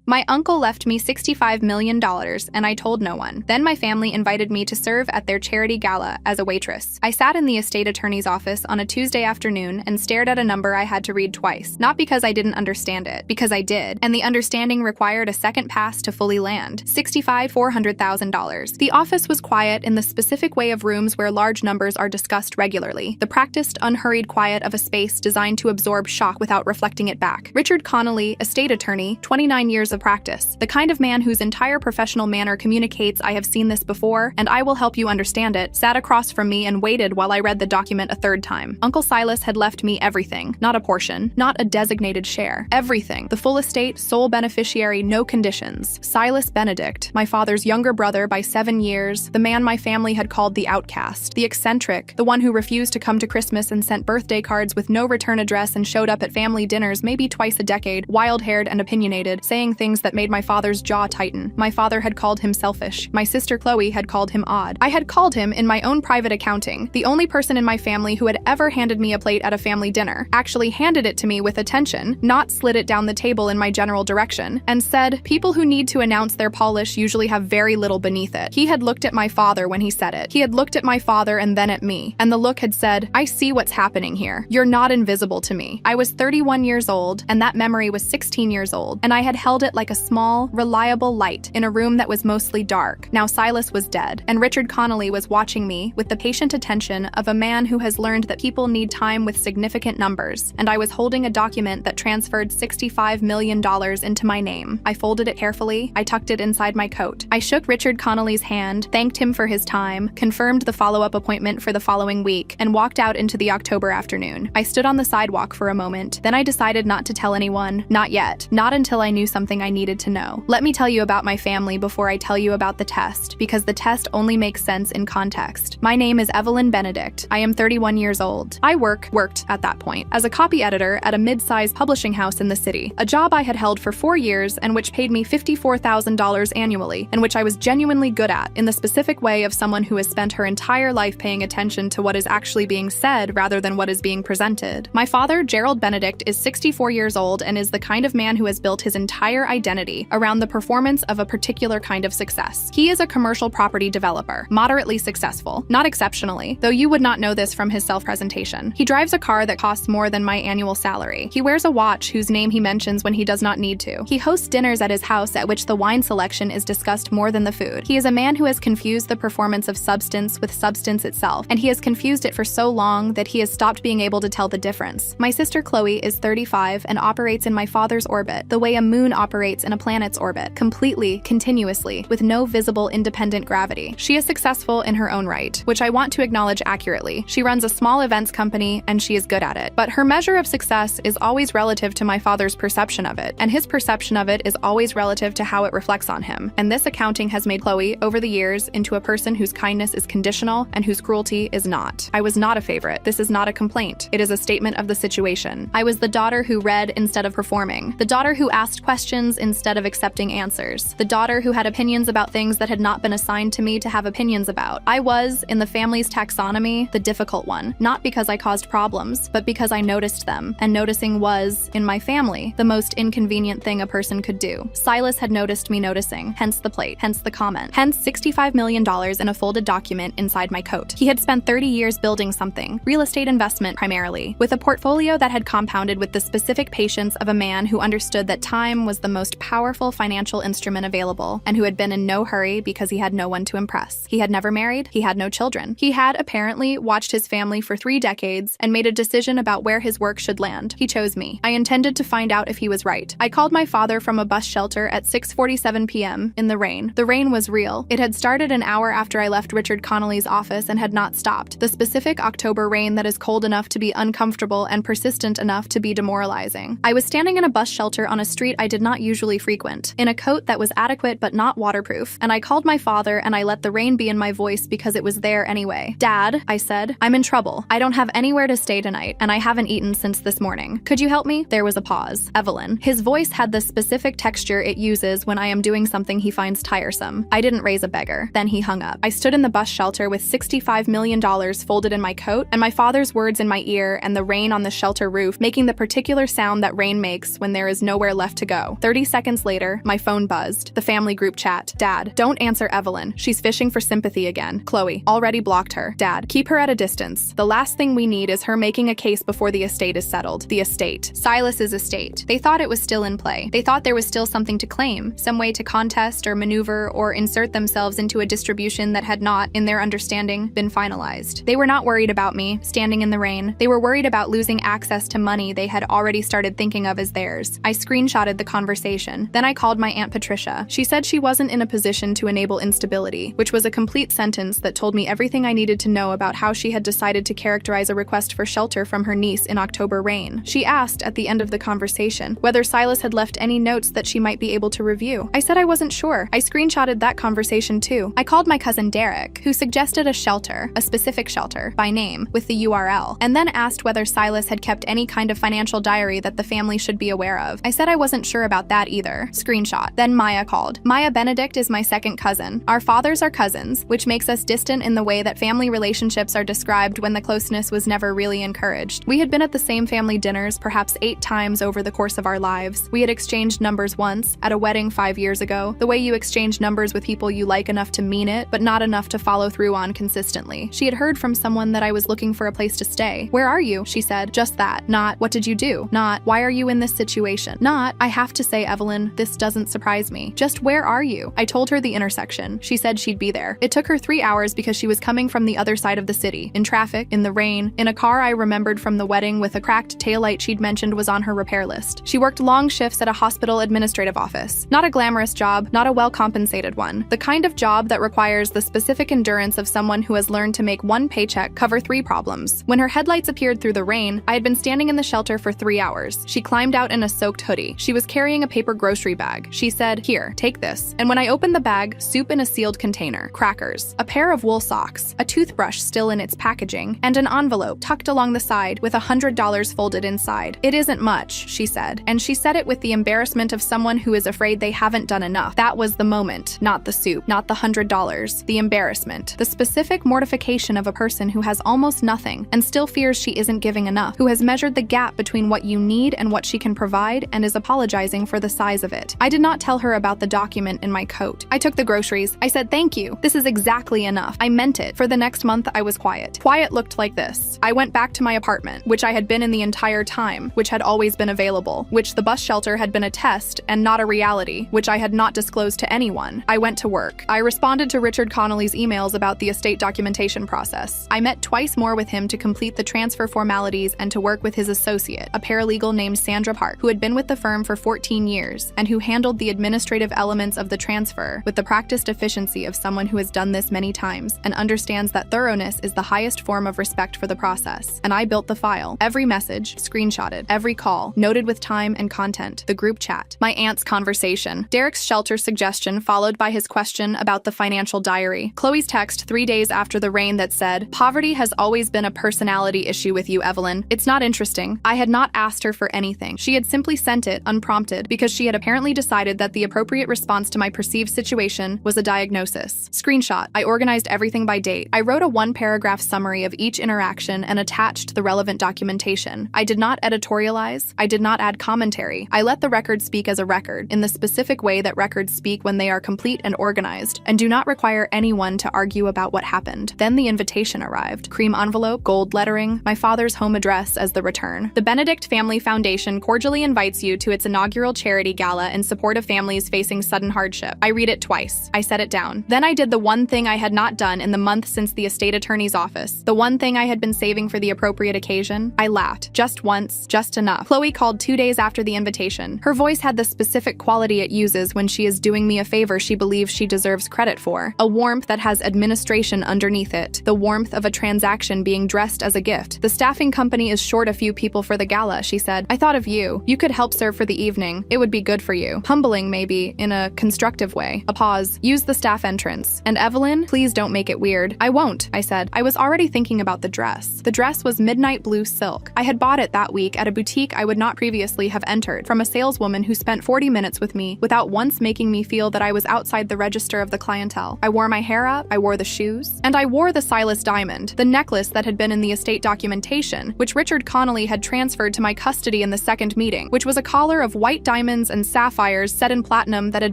My uncle left me $65 million and I told no one. Then my family invited me to serve at their charity gala as a waitress. I sat in the estate attorney's office on a Tuesday afternoon and stared at a number I had to read twice. Not because I didn't understand it, because I did, and the understanding required a second pass to fully land. $400,000. The office was quiet in the specific way of rooms where large numbers are discussed regularly. The practiced, unhurried quiet of a space designed to absorb shock without reflecting it back. Richard Connolly, estate attorney, 29 years of practice. The kind of man whose entire professional manner communicates "I have seen this before, and I will help you understand it," sat across from me and waited while I read the document a third time. Uncle Silas had left me everything. Not a portion, not a designated share. Everything. The full estate, sole beneficiary, no conditions. Silas Benedict, my father's younger brother by 7 years, the man my family had called the outcast, the eccentric, the one who refused to come to Christmas and sent birthday cards with no return address and showed up at family dinners maybe twice a decade, wild-haired and opinionated, saying things that made my father's jaw tighten. My father had called him selfish. My sister Chloe had called him odd. I had called him, in my own private accounting, the only person in my family who had ever handed me a plate at a family dinner, actually handed it to me with attention, not slid it down the table in my general direction, and said, "People who need to announce their polish usually have very little beneath it." He had looked at my father when he said it. He had looked at my father and then at me, and the look had said, "I see what's happening here. You're not invisible to me." I was 31 years old, and that memory was 16 years old, and I had held it like a small, reliable light in a room that was mostly dark. Now Silas was dead, and Richard Connolly was watching me with the patient attention of a man who has learned that people need time with significant numbers, and I was holding a document that transferred $65 million into my name. I folded it carefully, I tucked it inside my coat. I shook Richard Connolly's hand, thanked him for his time, confirmed the follow-up appointment for the following week, and walked out into the October afternoon. I stood on the sidewalk for a moment, then I decided not to tell anyone, not yet, not until I knew something I needed to know. Let me tell you about my family before I tell you about the test, because the test only makes sense in context. My name is Evelyn Benedict. I am 31 years old. I worked at that point, as a copy editor at a mid-sized publishing house in the city, a job I had held for 4 years and which paid me $54,000 annually, and which I was genuinely good at, in the specific way of someone who has spent her entire life paying attention to what is actually being said rather than what is being presented. My father, Gerald Benedict, is 64 years old and is the kind of man who has built his entire identity around the performance of a particular kind of success. He is a commercial property developer, moderately successful, not exceptionally, though you would not know this from his self-presentation. He drives a car that costs more than my annual salary. He wears a watch whose name he mentions when he does not need to. He hosts dinners at his house at which the wine selection is discussed more than the food. He is a man who has confused the performance of substance with substance itself, and he has confused it for so long that he has stopped being able to tell the difference. My sister Chloe is 35 and operates in my father's orbit, the way a moon operates in a planet's orbit, completely, continuously, with no visible independent gravity. She is successful in her own right, which I want to acknowledge accurately. She runs a small events company, and she is good at it. But her measure of success is always relative to my father's perception of it, and his perception of it is always relative to how it reflects on him. And this accounting has made Chloe, over the years, into a person whose kindness is conditional and whose cruelty is not. I was not a favorite. This is not a complaint. It is a statement of the situation. I was the daughter who read instead of performing, the daughter who asked questions instead of accepting answers, the daughter who had opinions about things that had not been assigned to me to have opinions about. I was, in the family's taxonomy, the difficult one, not because I caused problems, but because I noticed them, and noticing was, in my family, the most inconvenient thing a person could do. Silas had noticed me noticing, hence the plate, hence the comment, hence $65 million in a folded document inside my coat. He had spent 30 years building something, real estate investment primarily, with a portfolio that had compounded with the specific patience of a man who understood that time was the most powerful financial instrument available, and who had been in no hurry because he had no one to impress. He had never married, he had no children. He had, apparently, watched his family for 3 decades and made a decision about where his work should land. He chose me. I intended to find out if he was right. I called my father from a bus shelter at 6:47 p.m. in the rain. The rain was real. It had started an hour after I left Richard Connolly's office and had not stopped. The specific October rain that is cold enough to be uncomfortable and persistent enough to be demoralizing. I was standing in a bus shelter on a street I did not usually frequent, in a coat that was adequate but not waterproof, and I called my father and I let the rain be in my voice because it was there anyway. "Dad," I said, "I'm in trouble. I don't have anywhere to stay tonight, and I haven't eaten since this morning. Could you help me?" There was a pause. Evelyn. His voice had the specific texture it uses when I am doing something he finds tiresome. I didn't raise a beggar. Then he hung up. I stood in the bus shelter with $65 million folded in my coat, and my father's words in my ear, and the rain on the shelter roof making the particular sound that rain makes when there is nowhere left to go. 30 seconds later, my phone buzzed. The family group chat. Dad, don't answer Evelyn. She's fishing for sympathy again. Chloe, already blocked her. Dad, keep her at a distance. The last thing we need is her making a case before the estate is settled. The estate. Silas's estate. They thought it was still in play. They thought there was still something to claim, some way to contest or maneuver or insert themselves into a distribution that had not, in their understanding, been finalized. They were not worried about me, standing in the rain. They were worried about losing access to money they had already started thinking of as theirs. I screenshotted the conversation. Then I called my Aunt Patricia. She said she wasn't in a position to enable instability, which was a complete sentence that told me everything I needed to know about how she had decided to characterize a request for shelter from her niece in October rain. She asked, at the end of the conversation, whether Silas had left any notes that she might be able to review. I said I wasn't sure. I screenshotted that conversation too. I called my cousin Derek, who suggested a shelter, a specific shelter, by name, with the URL, and then asked whether Silas had kept any kind of financial diary that the family should be aware of. I said I wasn't sure about that either. Screenshot. Then Maya called. Maya Benedict is my second cousin. Our fathers are cousins, which makes us distant in the way that family relationships are described when the closeness was never really encouraged. We had been at the same family dinners perhaps 8 times over the course of our lives. We had exchanged numbers once, at a wedding 5 years ago, the way you exchange numbers with people you like enough to mean it, but not enough to follow through on consistently. She had heard from someone that I was looking for a place to stay. Where are you? She said. Just that. Not, what did you do? Not, why are you in this situation? Not, I have to say, Evelyn, this doesn't surprise me. Just where are you? I told her the intersection. She said she'd be there. It took her 3 hours because she was coming from the other side of the city, in traffic, in the rain, in a car I remembered from the wedding with a cracked taillight she'd mentioned was on her repair list. She worked long shifts at a hospital administrative office. Not a glamorous job, not a well-compensated one. The kind of job that requires the specific endurance of someone who has learned to make one paycheck cover 3 problems. When her headlights appeared through the rain, I had been standing in the shelter for 3 hours. She climbed out in a soaked hoodie. She was carrying a paper grocery bag. She said, "Here, take this." And when I opened the bag, soup in a sealed container, crackers, a pair of wool socks, a toothbrush still in its packaging, and an envelope tucked along the side with $100 folded inside. "It isn't much," she said. And she said it with the embarrassment of someone who is afraid they haven't done enough. That was the moment, not the soup, not the $100, the embarrassment, the specific mortification of a person who has almost nothing and still fears she isn't giving enough, who has measured the gap between what you need and what she can provide and is apologizing for the size of it. I did not tell her about the document in my coat. I took the groceries. I said, "Thank you. This is exactly enough." I meant it. For the next month, I was quiet. Quiet looked like this. I went back to my apartment, which I had been in the entire time, which had always been available, which the bus shelter had been a test and not a reality, which I had not disclosed to anyone. I went to work. I responded to Richard Connolly's emails about the estate documentation process. I met twice more with him to complete the transfer formalities and to work with his associate, a paralegal named Sandra Park, who had been with the firm for 14 years and who handled the administrative elements of the transfer with the practiced efficiency of someone who has done this many times and understands that thoroughness is the highest form of respect for the process. And I built the file. Every message, screenshotted. Every call, noted with time and content. The group chat. My aunt's conversation. Derek's shelter suggestion followed by his question about the financial diary. Chloe's text 3 days after the rain that said, "Poverty has always been a personality issue with you, Evelyn. It's not interesting." I had not asked her for anything. She had simply sent it, unprompted, because she had apparently decided that the appropriate response to my perceived situation was a diagnosis. Screenshot. I organized everything by date. I wrote a 1-paragraph summary of each interaction and attached the relevant documentation. I did not editorialize. I did not add commentary. I let the record speak as a record, in the specific way that records speak when they are complete and organized, and do not require anyone to argue about what happened. Then the invitation arrived. Cream envelope, gold lettering, my father's home address as the return. The Benedict Family Foundation cordially invites you to its inaugural charity gala in support of families facing sudden hardship. I read it twice. I set it down. Then I did the one thing I had not done in the month since the estate attorney's office. The one thing I had been saving for the appropriate occasion. I laughed. Just once. Just enough. Chloe called 2 days after the invitation. Her voice had the specific quality it uses when she is doing me a favor she believes she deserves credit for. A warmth that has administration underneath it. The warmth of a transaction being dressed as a gift. "The staffing company is short a few people for the gala," she said. "I thought of you. You could help serve for the evening. It would be good for you." Humbling, maybe, in a constructive way. A pause. "Use the staff entrance. And Evelyn, please don't make it weird." "I won't," I said. I was already thinking about the dress. The dress was midnight blue silk. I had bought it that week at a boutique I would not previously have entered, from a saleswoman who spent 40 minutes with me without once making me feel that I was outside the register of the clientele. I wore my hair up, I wore the shoes, and I wore the Silas diamond, the necklace that had been in the estate documentation, which Richard Connolly had transferred to my custody in the second meeting, which was a collar of white diamond diamonds and sapphires set in platinum that had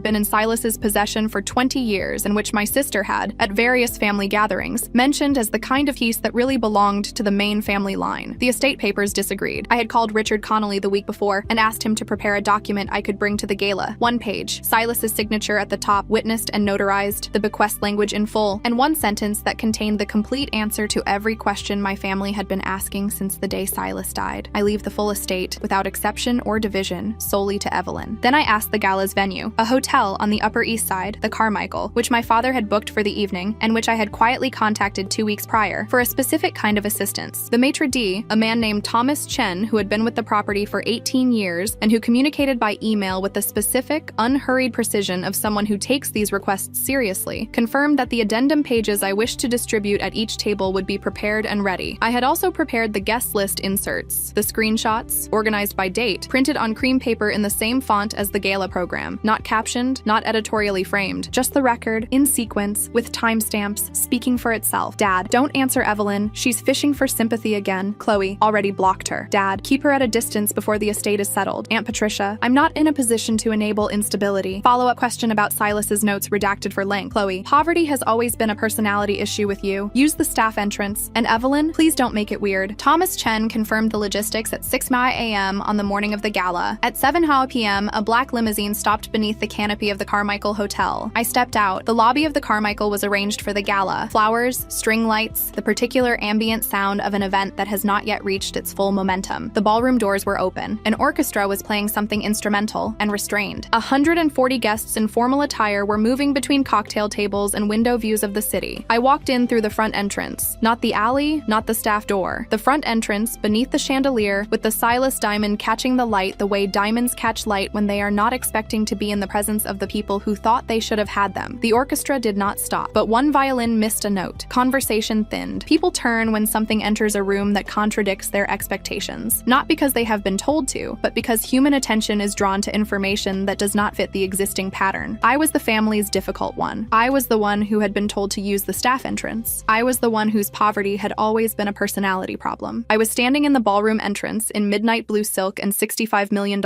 been in Silas's possession for 20 years and which my sister had, at various family gatherings, mentioned as the kind of piece that really belonged to the main family line. The estate papers disagreed. I had called Richard Connolly the week before and asked him to prepare a document I could bring to the gala. One page, Silas's signature at the top, witnessed and notarized, the bequest language in full, and one sentence that contained the complete answer to every question my family had been asking since the day Silas died. I leave the full estate, without exception or division, solely to Evelyn. Then I asked the gala's venue, a hotel on the Upper East Side, the Carmichael, which my father had booked for the evening and which I had quietly contacted 2 weeks prior for a specific kind of assistance. The maitre d', a man named Thomas Chen, who had been with the property for 18 years and who communicated by email with the specific, unhurried precision of someone who takes these requests seriously, confirmed that the addendum pages I wished to distribute at each table would be prepared and ready. I had also prepared the guest list inserts, the screenshots, organized by date, printed on cream paper in the same font as the gala program, not captioned, not editorially framed, just the record, in sequence, with timestamps, speaking for itself. Dad, don't answer Evelyn. She's fishing for sympathy again. Chloe, already blocked her. Dad, keep her at a distance before the estate is settled. Aunt Patricia, I'm not in a position to enable instability. Follow-up question about Silas's notes redacted for length. Chloe, poverty has always been a personality issue with you. Use the staff entrance. And Evelyn, please don't make it weird. Thomas Chen confirmed the logistics at 6 a.m. on the morning of the gala. At 7 p.m., a black limousine stopped beneath the canopy of the Carmichael Hotel. I stepped out. The lobby of the Carmichael was arranged for the gala. Flowers, string lights, the particular ambient sound of an event that has not yet reached its full momentum. The ballroom doors were open. An orchestra was playing something instrumental and restrained. 140 guests in formal attire were moving between cocktail tables and window views of the city. I walked in through the front entrance. Not the alley, not the staff door. The front entrance, beneath the chandelier, with the Silas diamond catching the light the way diamonds catch light when they are not expecting to be in the presence of the people who thought they should have had them. The orchestra did not stop, but one violin missed a note. Conversation thinned. People turn when something enters a room that contradicts their expectations. Not because they have been told to, but because human attention is drawn to information that does not fit the existing pattern. I was the family's difficult one. I was the one who had been told to use the staff entrance. I was the one whose poverty had always been a personality problem. I was standing in the ballroom entrance in midnight blue silk and $65 million,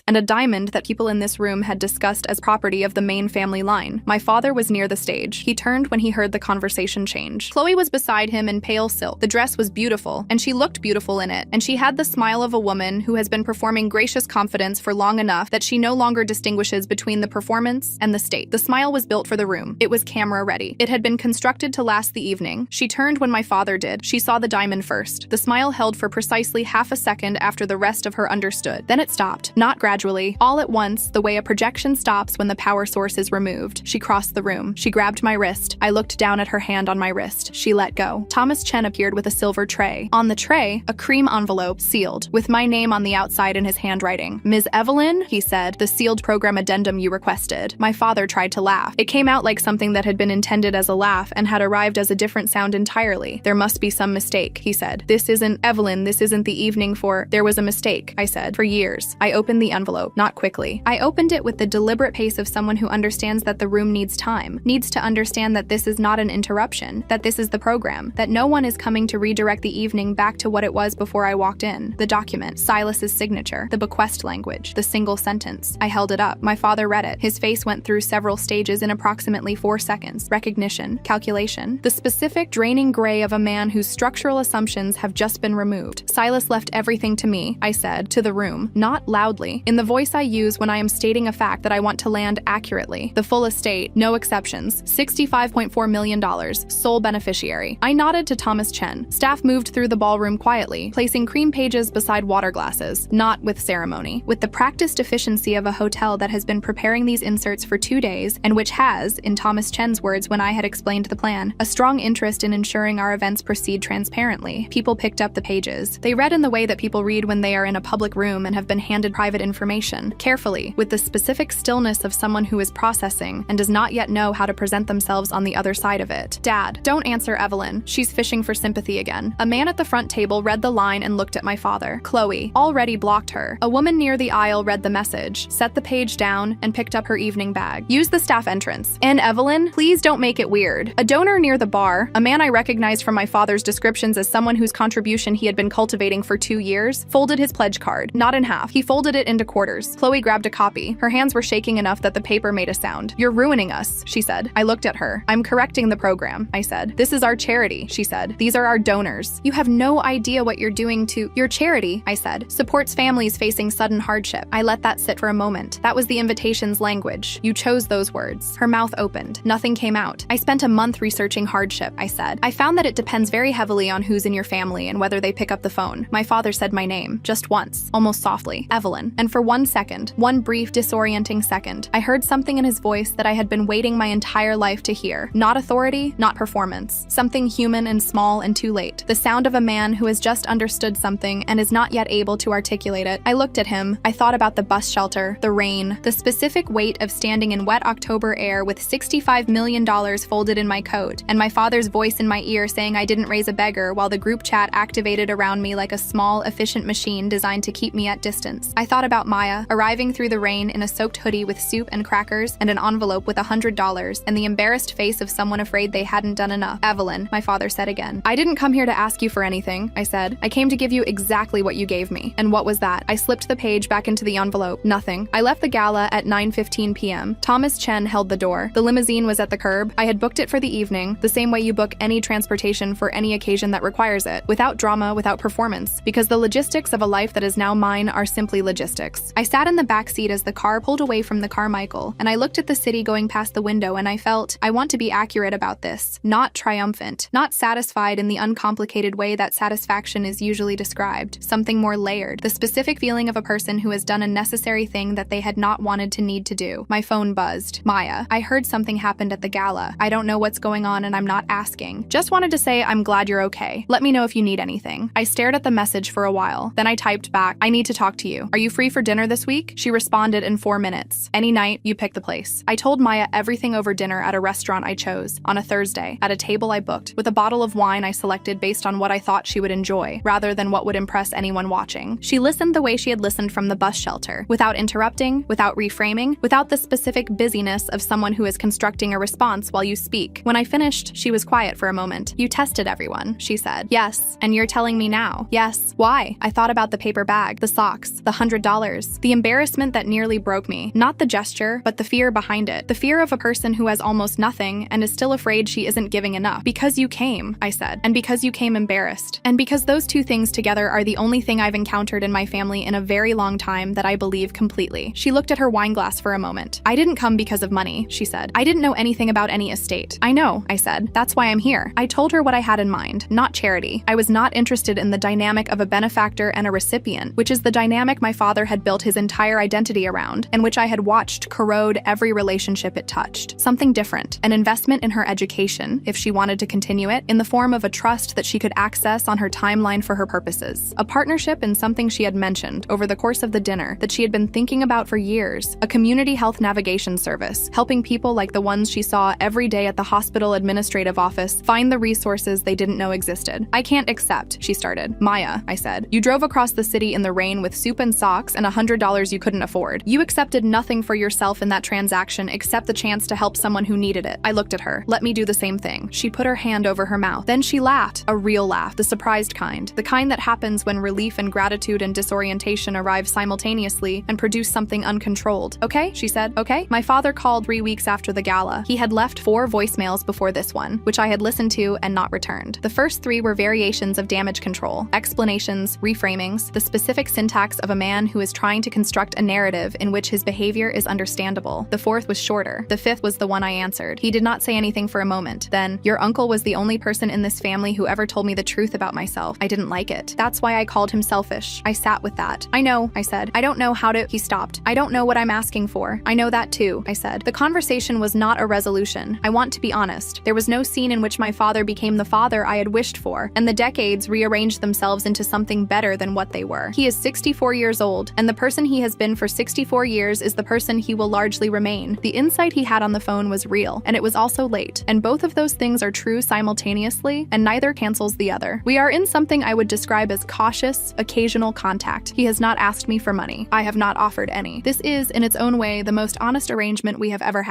and a diamond that people in this room had discussed as property of the main family line. My father was near the stage. He turned when he heard the conversation change. Chloe was beside him in pale silk. The dress was beautiful, and she looked beautiful in it, and she had the smile of a woman who has been performing gracious confidence for long enough that she no longer distinguishes between the performance and the state. The smile was built for the room. It was camera ready. It had been constructed to last the evening. She turned when my father did. She saw the diamond first. The smile held for precisely half a second after the rest of her understood. Then it stopped. Not gradually. All at once, the way a projection stops when the power source is removed. She crossed the room. She grabbed my wrist. I looked down at her hand on my wrist. She let go. Thomas Chen appeared with a silver tray. On the tray, a cream envelope, sealed, with my name on the outside in his handwriting. Ms. Evelyn, he said, the sealed program addendum you requested. My father tried to laugh. It came out like something that had been intended as a laugh and had arrived as a different sound entirely. There must be some mistake, he said. This isn't Evelyn, this isn't the evening for— There was a mistake, I said. For years. I opened the envelope, not quickly. I opened it with the deliberate pace of someone who understands that the room needs time, needs to understand that this is not an interruption, that this is the program, that no one is coming to redirect the evening back to what it was before I walked in. The document, Silas's signature, the bequest language, the single sentence. I held it up. My father read it. His face went through several stages in approximately 4 seconds. Recognition, calculation, the specific draining gray of a man whose structural assumptions have just been removed. Silas left everything to me, I said, to the room, not loudly, in the voice I use when I am stating a fact that I want to land accurately. The full estate, no exceptions, $65.4 million, sole beneficiary. I nodded to Thomas Chen. Staff moved through the ballroom quietly, placing cream pages beside water glasses, not with ceremony. With the practiced efficiency of a hotel that has been preparing these inserts for 2 days, and which has, in Thomas Chen's words when I had explained the plan, a strong interest in ensuring our events proceed transparently. People picked up the pages. They read in the way that people read when they are in a public room and have been handed private information, carefully, with the specific stillness of someone who is processing and does not yet know how to present themselves on the other side of it. Dad, don't answer Evelyn. She's fishing for sympathy again. A man at the front table read the line and looked at my father. Chloe already blocked her. A woman near the aisle read the message, set the page down, and picked up her evening bag. Use the staff entrance. And Evelyn, please don't make it weird. A donor near the bar, a man I recognized from my father's descriptions as someone whose contribution he had been cultivating for 2 years, folded his pledge card, not in half. He folded it into quarters. supporters. Chloe grabbed a copy. Her hands were shaking enough that the paper made a sound. "You're ruining us," she said. I looked at her. "I'm correcting the program," I said. "This is our charity," she said. "These are our donors. You have no idea what you're doing to—" "Your charity," I said, "supports families facing sudden hardship." I let that sit for a moment. That was the invitation's language. You chose those words. Her mouth opened. Nothing came out. "I spent a month researching hardship," I said. "I found that it depends very heavily on who's in your family and whether they pick up the phone." My father said my name, just once, almost softly, "Evelyn." And for 1 second, one brief, disorienting second, I heard something in his voice that I had been waiting my entire life to hear. Not authority, not performance. Something human and small and too late. The sound of a man who has just understood something and is not yet able to articulate it. I looked at him. I thought about the bus shelter, the rain, the specific weight of standing in wet October air with $65 million folded in my coat, and my father's voice in my ear saying I didn't raise a beggar while the group chat activated around me like a small, efficient machine designed to keep me at distance. I thought about Maya, arriving through the rain in a soaked hoodie with soup and crackers and an envelope with $100, and the embarrassed face of someone afraid they hadn't done enough. "Evelyn," my father said again. "I didn't come here to ask you for anything," I said. "I came to give you exactly what you gave me." "And what was that?" I slipped the page back into the envelope. "Nothing." I left the gala at 9:15 p.m. Thomas Chen held the door. The limousine was at the curb. I had booked it for the evening, the same way you book any transportation for any occasion that requires it, without drama, without performance, because the logistics of a life that is now mine are simply logistics. I sat in the back seat as the car pulled away from the Carmichael, and I looked at the city going past the window, and I felt, I want to be accurate about this, not triumphant, not satisfied in the uncomplicated way that satisfaction is usually described, something more layered, the specific feeling of a person who has done a necessary thing that they had not wanted to need to do. My phone buzzed. "Maya, I heard something happened at the gala. I don't know what's going on and I'm not asking. Just wanted to say I'm glad you're okay. Let me know if you need anything." I stared at the message for a while. Then I typed back, "I need to talk to you. Are you free for dinner this week?" She responded in 4 minutes. "Any night, you pick the place." I told Maya everything over dinner at a restaurant I chose, on a Thursday, at a table I booked, with a bottle of wine I selected based on what I thought she would enjoy, rather than what would impress anyone watching. She listened the way she had listened from the bus shelter, without interrupting, without reframing, without the specific busyness of someone who is constructing a response while you speak. When I finished, she was quiet for a moment. "You tested everyone," she said. "Yes, and you're telling me now." "Yes." "Why?" I thought about the paper bag, the socks, the $100, the embarrassment that nearly broke me. Not the gesture, but the fear behind it. The fear of a person who has almost nothing and is still afraid she isn't giving enough. "Because you came," I said, "and because you came embarrassed. And because those two things together are the only thing I've encountered in my family in a very long time that I believe completely." She looked at her wine glass for a moment. "I didn't come because of money," she said. "I didn't know anything about any estate." "I know," I said. "That's why I'm here." I told her what I had in mind, not charity. I was not interested in the dynamic of a benefactor and a recipient, which is the dynamic my father had built his entire identity around, and which I had watched corrode every relationship it touched. Something different, an investment in her education, if she wanted to continue it, in the form of a trust that she could access on her timeline for her purposes. A partnership in something she had mentioned over the course of the dinner that she had been thinking about for years, a community health navigation service, helping people like the ones she saw every day at the hospital administrative office find the resources they didn't know existed. "I can't accept," she started. "Maya," I said, "you drove across the city in the rain with soup and socks and $100 you couldn't afford. You accepted nothing for yourself in that transaction except the chance to help someone who needed it." I looked at her. "Let me do the same thing." She put her hand over her mouth. Then she laughed. A real laugh, the surprised kind. The kind that happens when relief and gratitude and disorientation arrive simultaneously and produce something uncontrolled. "Okay," she said. "Okay." My father called 3 weeks after the gala. He had left 4 voicemails before this one, which I had listened to and not returned. The first 3 were variations of damage control, explanations, reframings, the specific syntax of a man who is trying to construct a narrative in which his behavior is understandable. The 4th was shorter. The 5th was the one I answered. He did not say anything for a moment. Then, "Your uncle was the only person in this family who ever told me the truth about myself. I didn't like it. That's why I called him selfish." I sat with that. "I know," I said. "I don't know how to—" He stopped. "I don't know what I'm asking for." "I know that too," I said. The conversation was not a resolution. I want to be honest. There was no scene in which my father became the father I had wished for, and the decades rearranged themselves into something better than what they were. He is 64 years old, and the person he has been for 64 years is the person he will largely remain. The insight he had on the phone was real, and it was also late, and both of those things are true simultaneously, and neither cancels the other. We are in something I would describe as cautious, occasional contact. He has not asked me for money. I have not offered any. This is, in its own way, the most honest arrangement we have ever had.